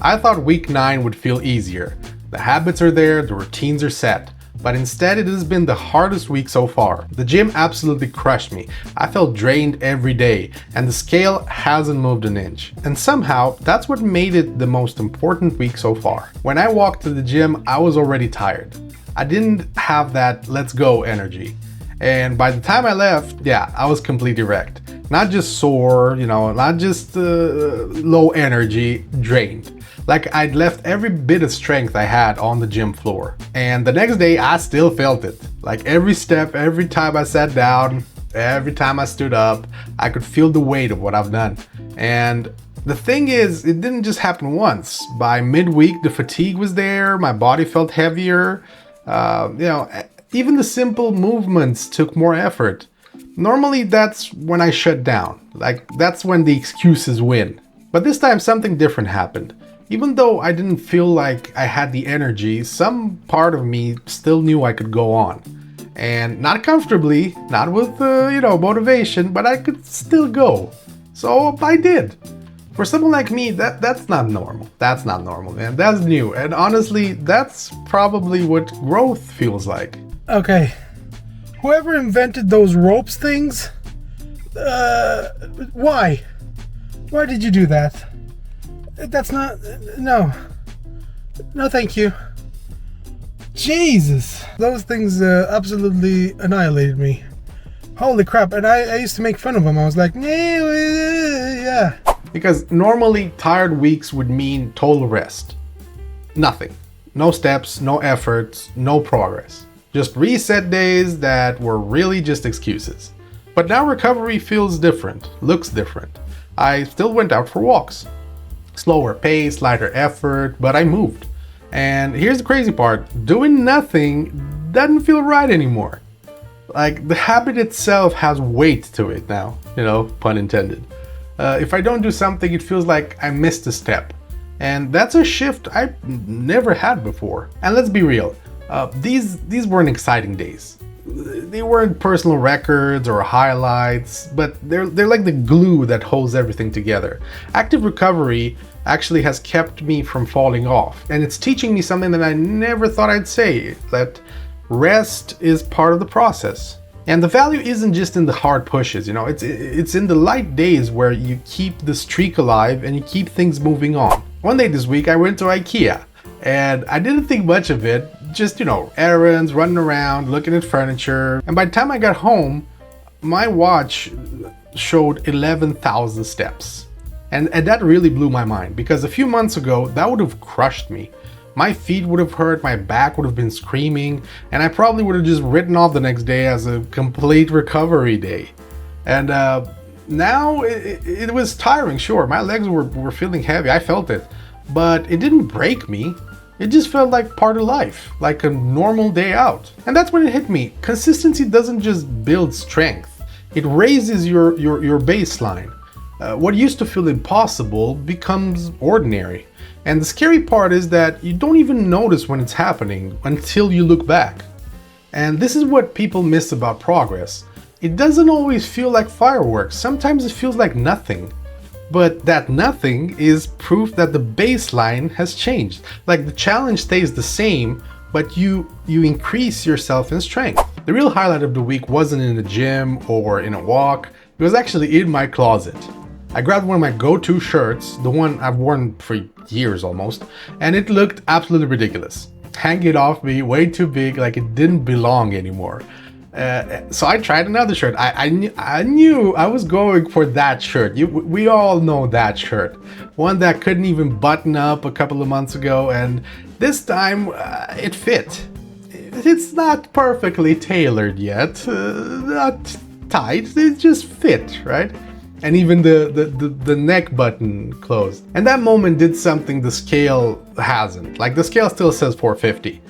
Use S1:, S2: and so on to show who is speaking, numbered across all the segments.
S1: I thought week 9 would feel easier. The habits are there, the routines are set. But instead, it has been the hardest week so far. The gym absolutely crushed me. I felt drained every day, and the scale hasn't moved an inch. And somehow, that's what made it the most important week so far. When I walked to the gym, I was already tired. I didn't have that let's go energy. And by the time I left, yeah, I was completely wrecked. Not just sore, not just low energy, drained. Like I'd left every bit of strength I had on the gym floor. And the next day I still felt it. Like every step, every time I sat down, every time I stood up, I could feel the weight of what I've done. And the thing is, it didn't just happen once. By midweek, the fatigue was there, my body felt heavier. Even the simple movements took more effort. Normally that's when I shut down. Like that's when the excuses win. But this time something different happened. Even though I didn't feel like I had the energy, some part of me still knew I could go on. And not comfortably, not with, motivation, but I could still go. So I did. For someone like me, that's not normal. That's not normal, man. That's new. And honestly, that's probably what growth feels like.
S2: Okay. Whoever invented those ropes things, why? Why did you do that? That's not... No, thank you. Jesus. Those things absolutely annihilated me. Holy crap. And I used to make fun of them. I was like, yeah.
S1: Because normally tired weeks would mean total rest. Nothing. No steps, no efforts, no progress. Just reset days that were really just excuses. But now recovery feels different, looks different. I still went out for walks. Slower pace, lighter effort, but I moved. And here's the crazy part, doing nothing doesn't feel right anymore. Like the habit itself has weight to it now, pun intended. If I don't do something, it feels like I missed a step. And that's a shift I never had before. And let's be real, these weren't exciting days. They weren't personal records or highlights, but they're like the glue that holds everything together. Active recovery actually has kept me from falling off, and it's teaching me something that I never thought I'd say, that rest is part of the process. And the value isn't just in the hard pushes, it's in the light days where you keep the streak alive and you keep things moving on. One day this week I went to IKEA, and I didn't think much of it, just, errands, running around, looking at furniture. And by the time I got home, my watch showed 11,000 steps. And that really blew my mind, because a few months ago, that would have crushed me. My feet would have hurt, my back would have been screaming, and I probably would have just written off the next day as a complete recovery day. And now it was tiring, sure. My legs were feeling heavy, I felt it. But it didn't break me. It just felt like part of life, like a normal day out. And that's when it hit me. Consistency doesn't just build strength. It raises your baseline. What used to feel impossible becomes ordinary. And the scary part is that you don't even notice when it's happening until you look back. And this is what people miss about progress. It doesn't always feel like fireworks. Sometimes it feels like nothing. But that nothing is proof that the baseline has changed. Like the challenge stays the same, but you increase yourself in strength. The real highlight of the week wasn't in the gym or in a walk. It was actually in my closet. I grabbed one of my go-to shirts, the one I've worn for years almost, and it looked absolutely ridiculous. Hanging off me, way too big, like it didn't belong anymore. So I tried another shirt. I knew I was going for that shirt. We all know that shirt. One that couldn't even button up a couple of months ago, and this time it fit. It's not perfectly tailored yet, not tight, it just fit, right? And even the neck button closed. And that moment did something the scale hasn't. Like the scale still says 450.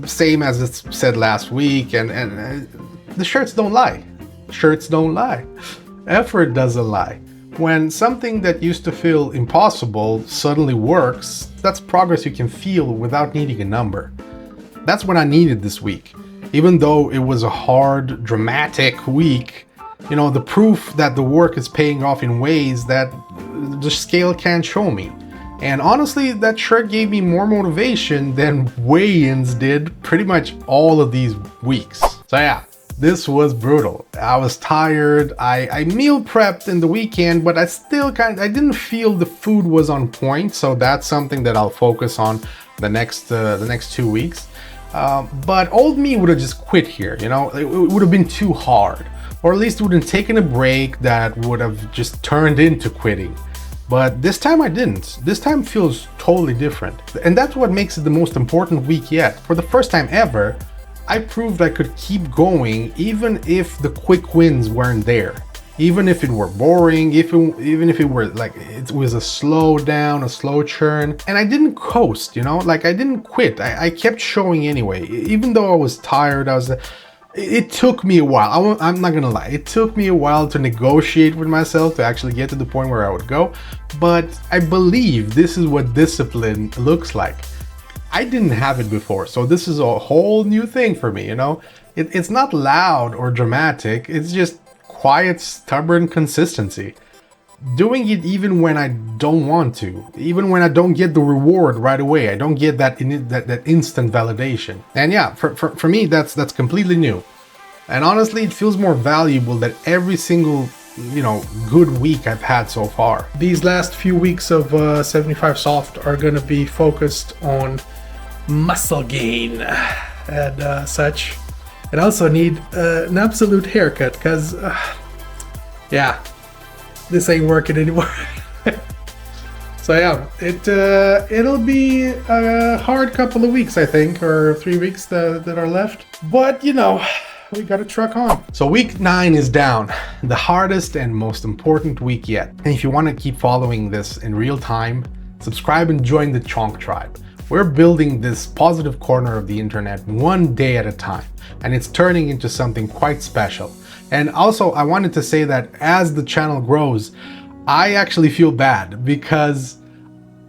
S1: Same as it said last week, and the shirts don't lie. Shirts don't lie. Effort doesn't lie. When something that used to feel impossible suddenly works, that's progress you can feel without needing a number. That's what I needed this week. Even though it was a hard, dramatic week, the proof that the work is paying off in ways that the scale can't show me. And honestly, that sure gave me more motivation than weigh-ins did pretty much all of these weeks. So yeah, this was brutal. I was tired. I meal prepped in the weekend, but I still I didn't feel the food was on point. So that's something that I'll focus on the next 2 weeks. But old me would have just quit here, you know. It would have been too hard, or at least would have taken a break that would have just turned into quitting. But this time I didn't. This time feels totally different. And that's what makes it the most important week yet. For the first time ever, I proved I could keep going even if the quick wins weren't there. Even if it were boring, even if it were like, it was a slow down, a slow churn. And I didn't coast, you know, like I didn't quit. I kept showing anyway. Even though I was tired, it took me a while. I'm not gonna lie. It took me a while to negotiate with myself to actually get to the point where I would go. But I believe this is what discipline looks like. I didn't have it before, so this is a whole new thing for me, you know? It's not loud or dramatic. It's just quiet, stubborn consistency. Doing it even when I don't want to, even when I don't get the reward right away. I don't get that instant validation. And yeah, for me, that's completely new. And honestly, it feels more valuable than every single, you know, good week I've had so far.
S2: These last few weeks of 75 Soft are going to be focused on muscle gain and such. And also need an absolute haircut because, yeah, this ain't working anymore. So yeah, it'll be a hard couple of weeks, I think, or 3 weeks that are left. But you know, we gotta truck on.
S1: So week 9 is down, the hardest and most important week yet. And if you want to keep following this in real time, subscribe and join the Chonk Tribe. We're building this positive corner of the internet one day at a time, and it's turning into something quite special. And also, I wanted to say that as the channel grows, I actually feel bad because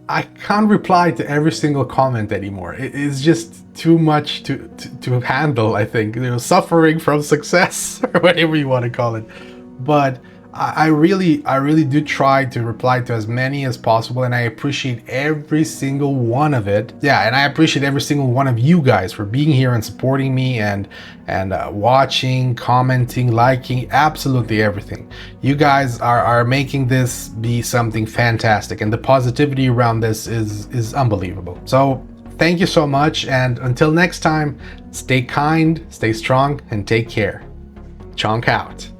S1: I can't reply to every single comment anymore. It is just too much to handle, I think. You know, suffering from success, or whatever you want to call it. But I really do try to reply to as many as possible, and I appreciate every single one of it. Yeah, and I appreciate every single one of you guys for being here and supporting me and watching, commenting, liking, absolutely everything. You guys are making this be something fantastic, and the positivity around this is unbelievable. So thank you so much, and until next time, stay kind, stay strong, and take care. Chonk out.